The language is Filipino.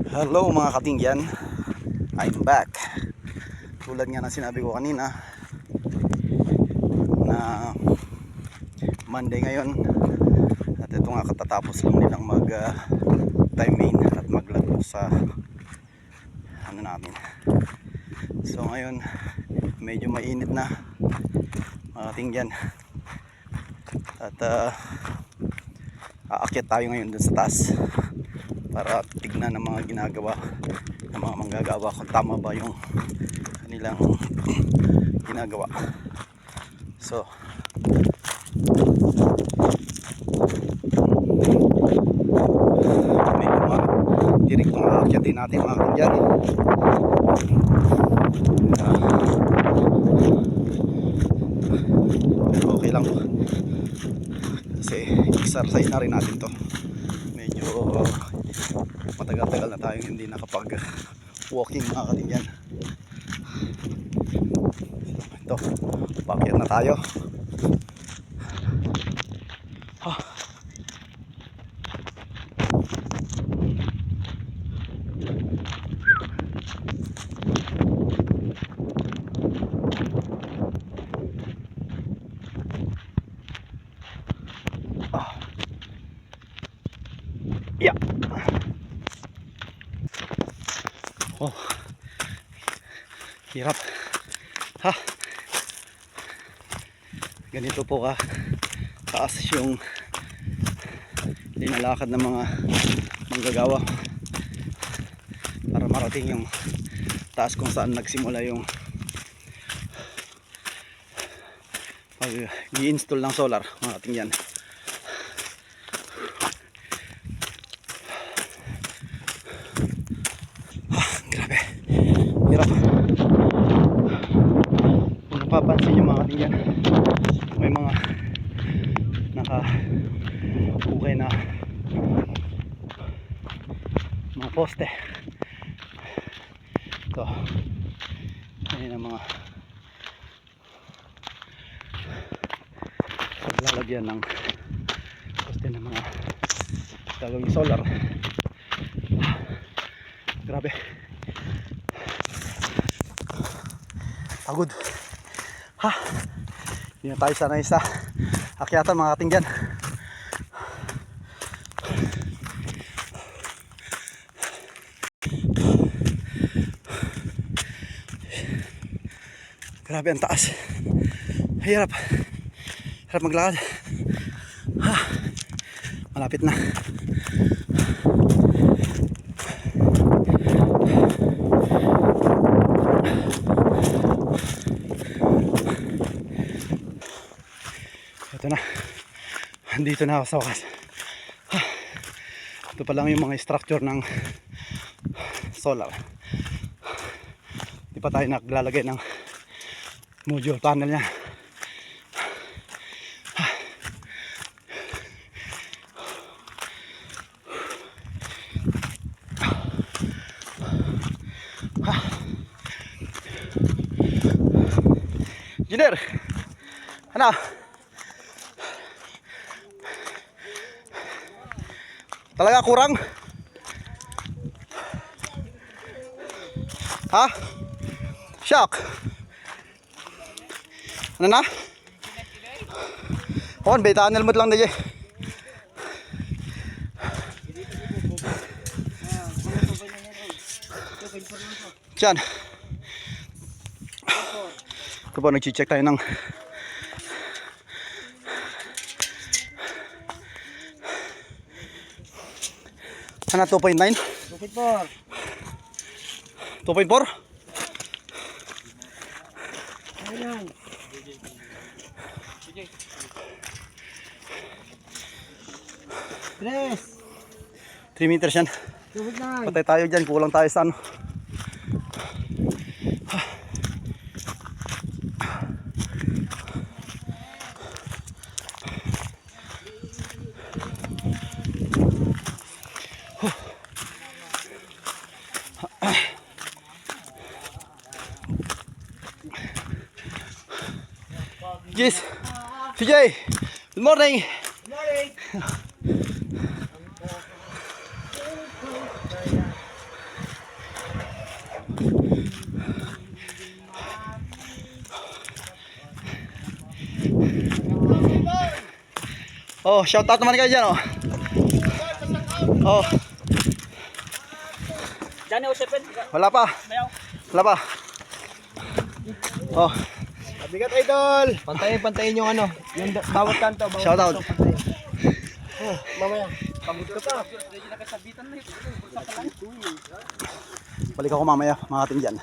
Hello mga katingyan, I'm back. Tulad nga na sinabi ko kanina na Monday ngayon, at ito nga katatapos lang nilang mag time main at maglaro sa ano namin. So ngayon medyo mainit na mga katingyan, at aakyat tayo ngayon dun sa taas para tignan ng mga ginagawa ng mga manggagawa kung tama ba yung kanilang ginagawa. So medyo direktong aakyatin natin mga katingyan. Okay lang kasi exercise na rin natin to. Medyo matagal-tagal na tayong hindi nakapag walking mga katingyan. Ito, paakyat na tayo. Yeah. Oh, hirap. Ha, ganito po ka taas yung linalakad ng mga manggagawa para marating yung taas kung saan nagsimula yung pag-i-install ng solar mga katingyan. Grabe, hirap. Kung napapansin nyo mga katingyan, may mga naka-ukay na mga poste. Ito, ayun ang mga paglalagyan ng poste ng mga gagawing solar. Grabe, pagod. Ha, hindi na tayo sanay sa akyatan mga katingyan. Grabe ang taas. Hirap maglakad. Ha, malapit na. Ito na, andito na ako sa wakas. Ito pa lang yung mga structure ng solar. Di pa tayo naglalagay ng module panel niya. Engineer, ano? Talaga kurang? Ha? Shock. Ano na? On, beta tunnel mo lang na Diyan. Ito po, nag-check tayo ng sana 2.9? 2.4. 2.4? Ayan. 3 meters yan. Patay tayo dyan, kulang tayo sa ano. Yes, CJ, good morning. Good morning. Oh, shout out naman kayo dyan, oh. Oh, Diyan o, Shepard. wala pa. Wala pa. Oh, Bigat idol. Pantayin yung ano, yung bawat kanto, bawat shout out. kanto, pantayin. Mamaya, pagod ka pa. Balik ako mamaya, mga ating dyan.